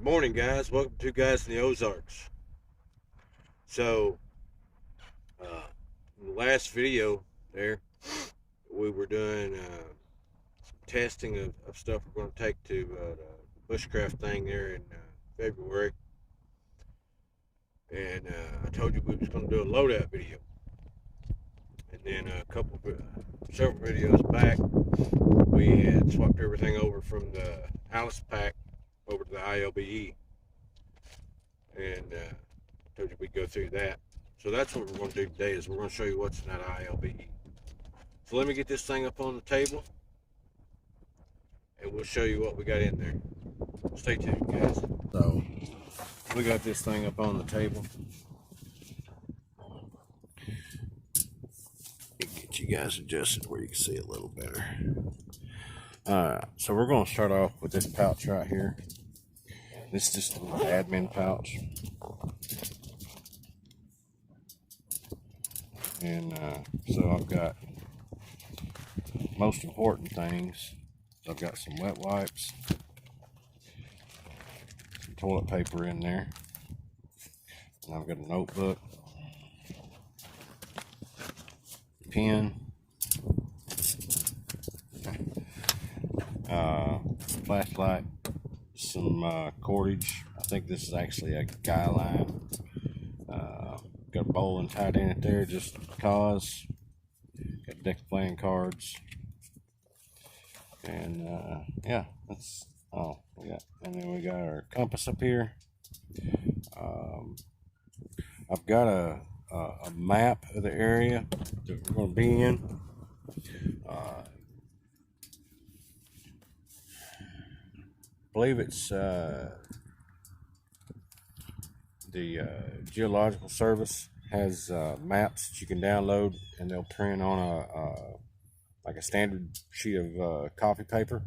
Morning, guys. Welcome to Guys in the Ozarks. So, in the last video there, we were doing some testing of stuff we're going to take to the bushcraft thing there in February. And I told you we was going to do a loadout video. And then several videos back, we had swapped everything over from the Alice pack over to the ILBE. And told you we'd go through that. So that's what we're going to do today is we're going to show you what's in that ILBE. So let me get this thing up on the table and we'll show you what we got in there. Stay tuned, guys. So we got this thing up on the table. Get you guys adjusted where you can see a little better. Alright, so we're going to start off with this pouch right here. This is just a little admin pouch. And so I've got most important things. So I've got some wet wipes, some toilet paper in there, and I've got a notebook, pen, flashlight, some cordage. I think this is actually a guy line. Got a bowling tied in it there just because. Got a deck of playing cards. And yeah, that's all we got. And then we got our compass up here. I've got a map of the area that we're going to be in. I believe it's the Geological Service has maps that you can download, and they'll print on like a standard sheet of copy paper.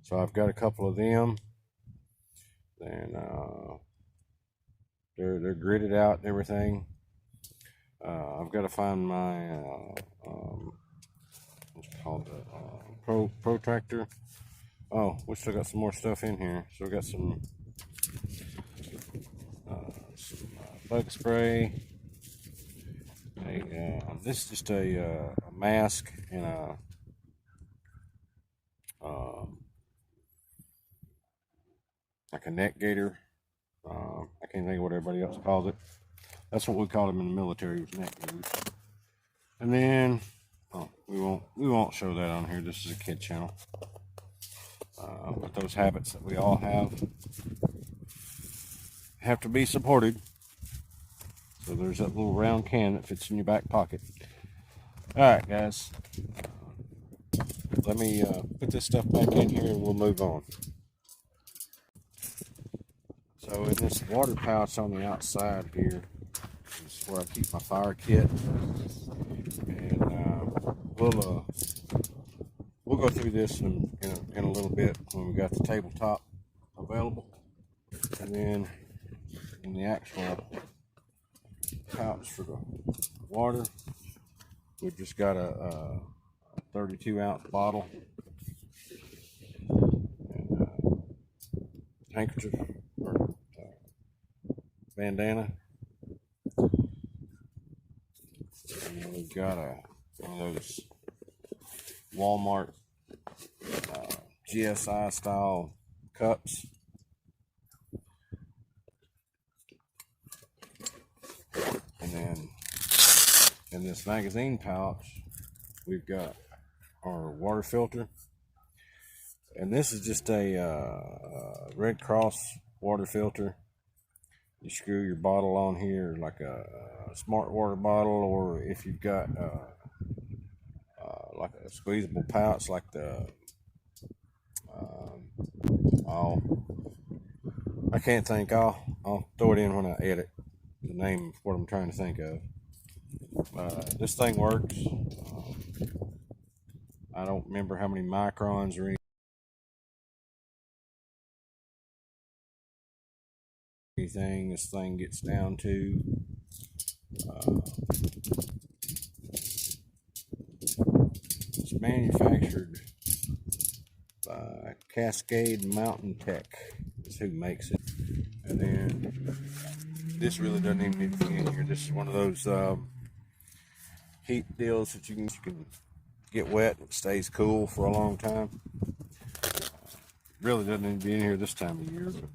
So I've got a couple of them, and they're gridded out and everything. I've got to find my what's it called, the protractor. Oh, we still got some more stuff in here. So we got some bug spray. This is just a mask and a like a neck gaiter. I can't think of what everybody else calls it. That's what we called them in the military, was neck gaiters. And then we won't show that on here. This is a kid channel. But those habits that we all have to be supported. So there's that little round can that fits in your back pocket. Alright, guys. Let me put this stuff back in here and we'll move on. So in this water pouch on the outside here is where I keep my fire kit. And we'll go through this in a little bit when we got the tabletop available. And then in the actual pouch for the water, we've just got a 32-ounce bottle and a handkerchief or bandana. And then we've got one of those Walmart GSI style cups. And then in this magazine pouch, we've got our water filter. And this is just a Red Cross water filter. You screw your bottle on here like a smart water bottle, or if you've got like a squeezable pouch like the I can't think. I'll throw it in when I edit the name of what I'm trying to think of. This thing works. I don't remember how many microns or anything this thing gets down to. It's manufactured by Cascade Mountain Tech. This is who makes it. And then this really doesn't even need to be in here. This is one of those heat deals that you can get wet and it stays cool for a long time. Really doesn't need to be in here this time of year. But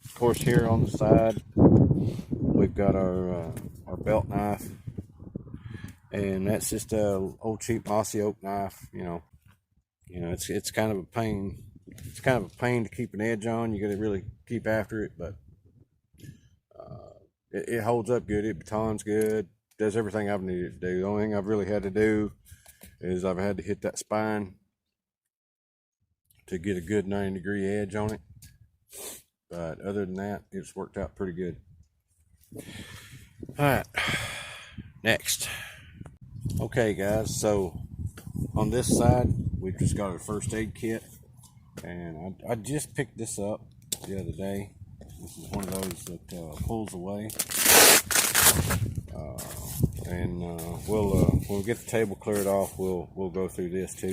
of course, here on the side, we've got our belt knife, and that's just a old cheap mossy oak knife. You know, it's kind of a pain. It's kind of a pain to keep an edge on. You got to really keep after it, but it holds up good. It batons good. Does everything I've needed to do. The only thing I've really had to do is I've had to hit that spine to get a good 90-degree edge on it. But other than that, it's worked out pretty good. All right, next. Okay, guys, so on this side, we've just got a first aid kit. And I just picked this up the other day. This is one of those that pulls away. When we get the table cleared off, we'll go through this too.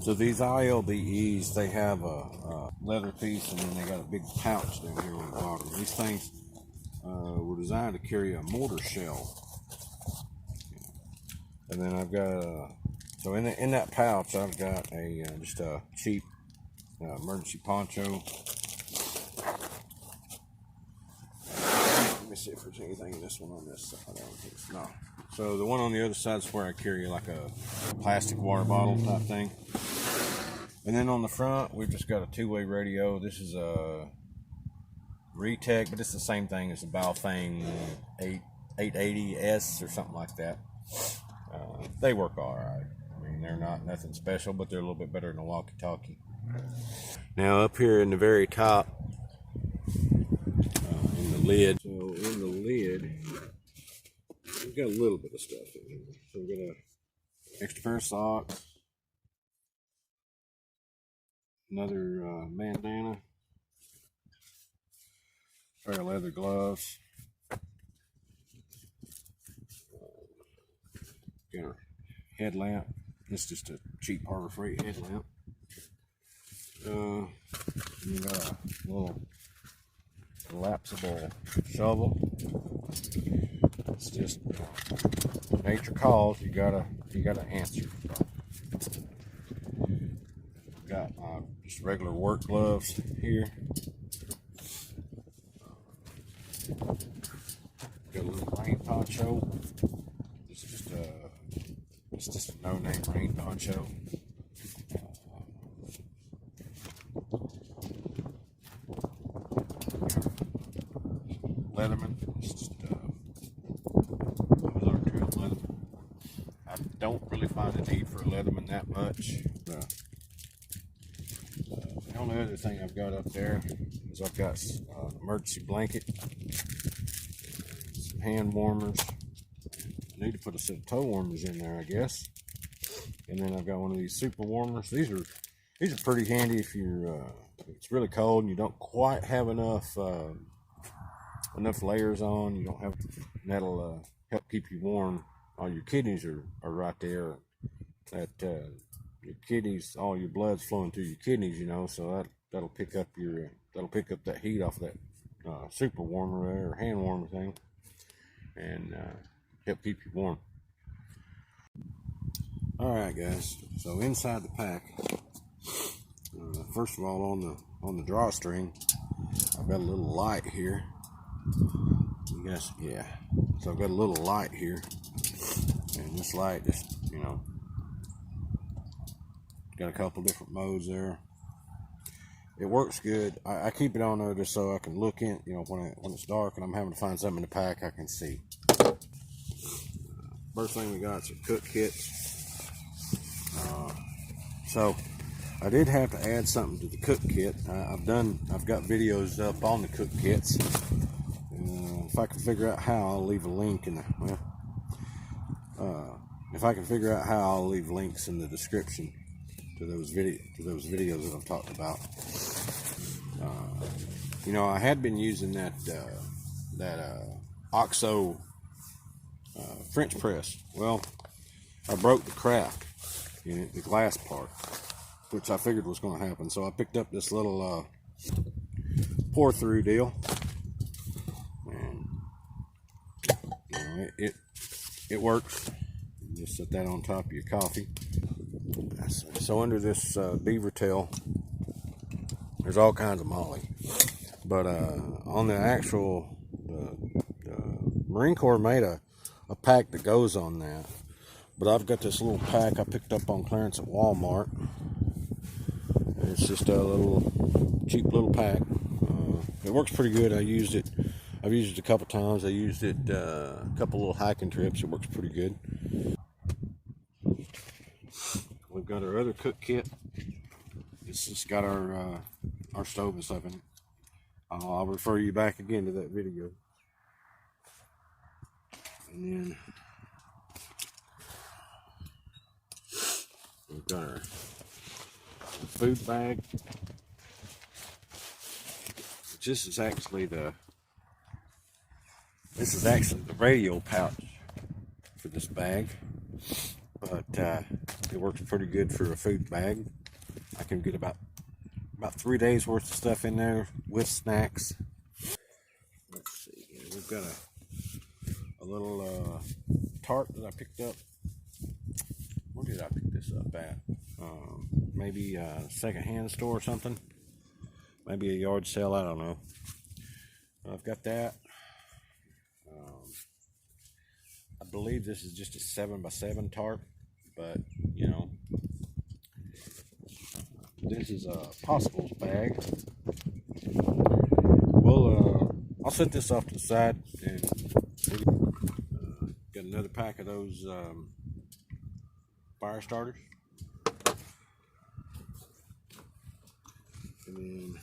So these ILBEs, they have a leather piece, and then they got a big pouch down here on the bottom. These things were designed to carry a mortar shell. And then I've got so in that pouch, I've got just a cheap emergency poncho. Let me see if there's anything in this one on this side. I don't think so. No. So the one on the other side is where I carry like a plastic water bottle type thing. And then on the front, we've just got a two-way radio. This is a Retech, but it's the same thing as the Baofeng 880S or something like that. They work all right. I mean, they're not nothing special, but they're a little bit better than a walkie-talkie. Now up here in the very top, in the lid. So in the lid, we've got a little bit of stuff in here. So we've got an extra pair of socks, another bandana, pair of leather gloves, got our headlamp. It's just a cheap Harbor Freight headlamp. You got a little collapsible shovel. It's just nature calls. You gotta answer. Got just regular work gloves here. Got a little rain poncho. It's just a no-name rain poncho. Leatherman. It's just Leatherman. I don't really find a need for a Leatherman that much. The only other thing I've got up there is I've got an emergency blanket, some hand warmers. I need to put a set of toe warmers in there, I guess. And then I've got one of these super warmers. These are pretty handy if it's really cold and you don't quite have enough layers on. You don't have, and that'll help keep you warm. All your kidneys are right there. Your kidneys, all your blood's flowing through your kidneys, so that'll pick up that heat off that super warmer there, or hand warmer thing, and help keep you warm. All right, guys. So inside the pack, first of all, on the drawstring, I've got a little light here. You guys, yeah. So I've got a little light here, and this light just, got a couple different modes there. It works good. I keep it on there just so I can look in, when it's dark and I'm having to find something in the pack I can see. First thing we got is some cook kits. So I did have to add something to the cook kit. I've got videos up on the cook kits. If I can figure out how, I'll leave a link in the, if I can figure out how, I'll leave links in the description to those videos that I've talked about. I had been using that OXO French press. Well, I broke the crack in it, the glass part. which I figured was going to happen. So I picked up this little pour through deal, and you know, it works. You just set that on top of your coffee. So under this beaver tail, there's all kinds of molly, but on the actual Marine Corps made a pack that goes on that. But I've got this little pack I picked up on clearance at Walmart. It's just a little cheap little pack. It works pretty good. I've used it a couple times. I used it a couple little hiking trips. It works pretty good. We've got our other cook kit. It's just got our stove and stuff in it. I'll refer you back again to that video. And then we've got our food bag. This is actually the radio pouch for this bag, but it works pretty good for a food bag. I can get about 3 days worth of stuff in there with snacks. Let's see, we've got a little tart that I picked up. Where did I pick this up at? Maybe a second-hand store or something. Maybe a yard sale, I don't know. I've got that. I believe this is just a 7x7 tarp, but you know, this is a Possibles bag. I'll set this off to the side, and got another pack of those fire starters. And then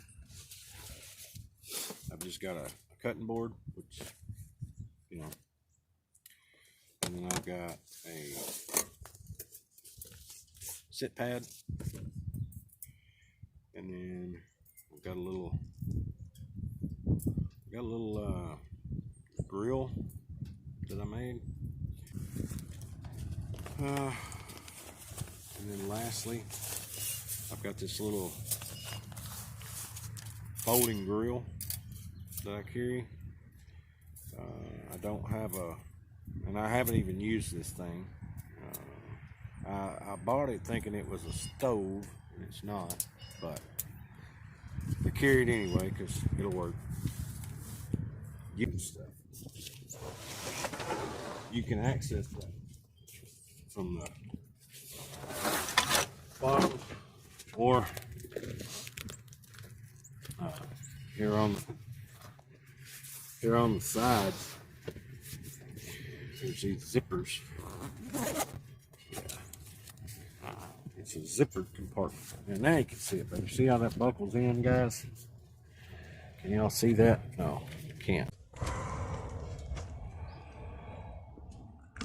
I've just got a cutting board, which, you know, and then I've got a sit pad, and then I've got a little grill that I made. And then lastly, I've got this little folding grill that I carry. I don't have and I haven't even used this thing. I bought it thinking it was a stove, and it's not, but I carry it anyway because it'll work. You can access that from the bottom, or here on the side. There's these zippers. It's a zippered compartment, and now you can see it better. See how that buckles in, guys? Can y'all see that? No, you can't.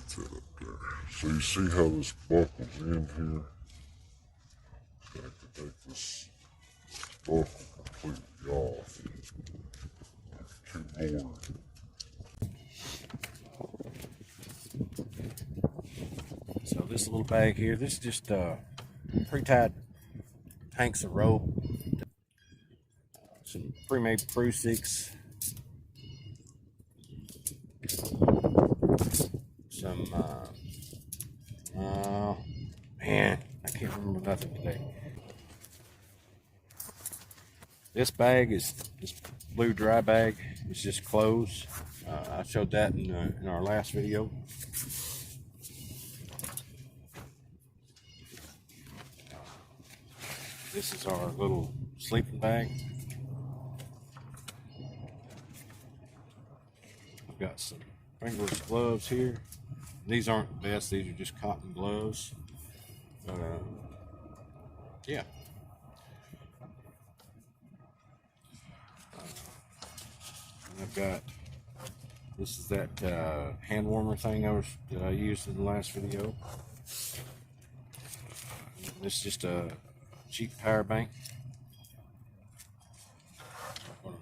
So you see how this buckles in here? I can take this buckle completely off. Too bored. So this little bag here, this is just pre-tied hanks of rope, some pre-made Prusix, some man, I can't remember nothing today. This bag is this blue dry bag. It's just clothes. I showed that in our last video. This is our little sleeping bag. I've got some fingerless gloves here. These aren't the best. These are just cotton gloves. Yeah. And I've got, this is that hand warmer thing that I used in the last video. This is just a cheap power bank. I'm gonna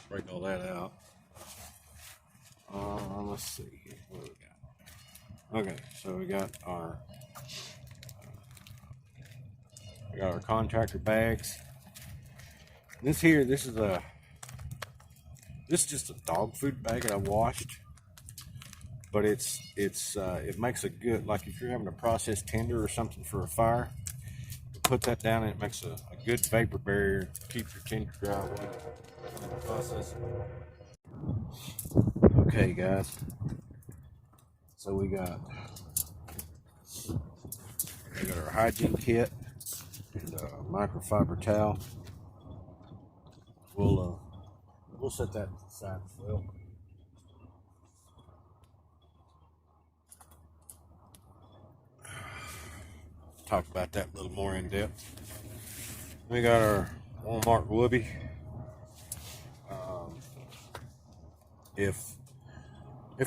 break all that out. Let's see here. What do we got? Okay, so we got our We got our contractor bags. This here, this is just a dog food bag that I washed, but it makes a good, like if you're having a processed tender or something for a fire, you put that down and it makes a good vapor barrier to keep your tender dry while you're processing. Okay, guys. So we got our hygiene kit and a microfiber towel. We'll set that to the side as well. Talk about that a little more in depth. We got our Walmart whoopee. If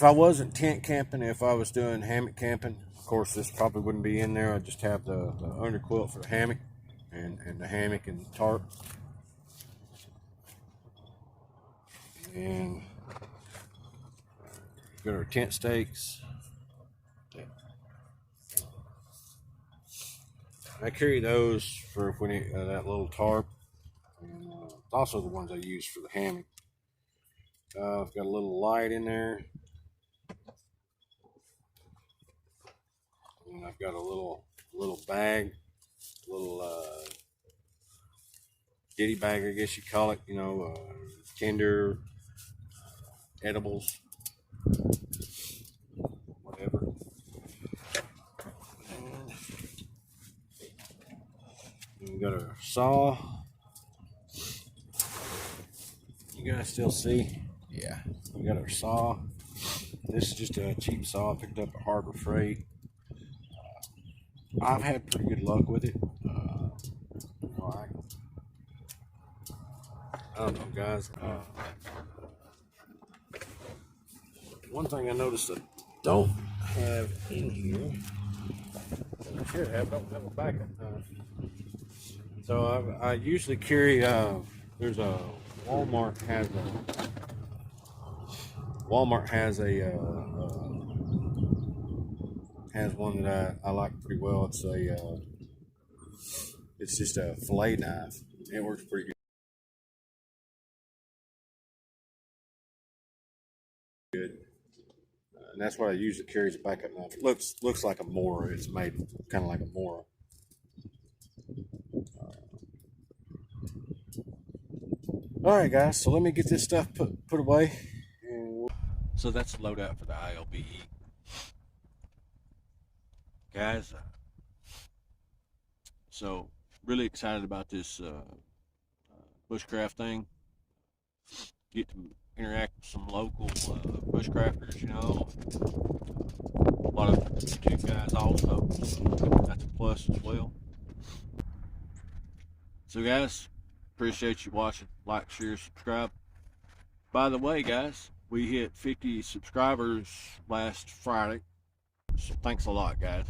I wasn't tent camping, if I was doing hammock camping, of course this probably wouldn't be in there. I'd just have the underquilt for the hammock and the hammock and the tarp. And got our tent stakes. I carry those for if we need that little tarp, and also the ones I use for the hammock. I've got a little light in there, and I've got a little bag, little ditty bag, I guess you call it. You know, tinder, edibles, whatever. And we got our saw. You guys still see? Yeah, we got our saw. This is just a cheap saw I picked up at Harbor Freight. I've had pretty good luck with it. You know, I don't know, guys. One thing I noticed I don't have in here, I should have, don't have a backup. So I usually carry. There's a Walmart has one that I like pretty well. It's just a fillet knife. It works pretty good. And that's what I usually carry as a backup knife. It looks like a Mora. It's made kind of like a Mora. All right, guys. So let me get this stuff put away. So that's the loadout for the ILBE. Guys, so really excited about this bushcraft thing. Get to interact with some local bushcrafters, you know. A lot of YouTube guys also, so that's a plus as well. So guys, appreciate you watching. Like, share, subscribe. By the way, guys, we hit 50 subscribers last Friday. So thanks a lot, guys.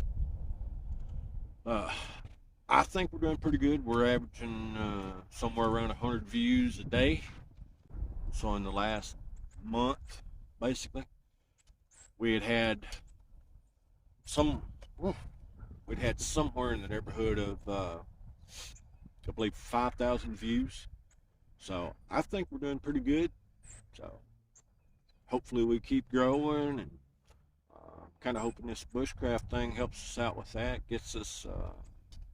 I think we're doing pretty good. We're averaging somewhere around 100 views a day. So in the last month, basically, we'd had somewhere in the neighborhood of I believe 5,000 views. So I think we're doing pretty good. So hopefully we keep growing, and kind of hoping this bushcraft thing helps us out with that, gets us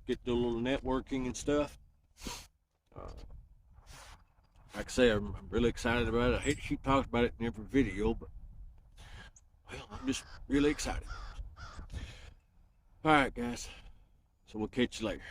get the little networking and stuff. Like I say, I'm really excited about it. I hate to keep talking about it in every video, but well, I'm just really excited. All right, guys. So we'll catch you later.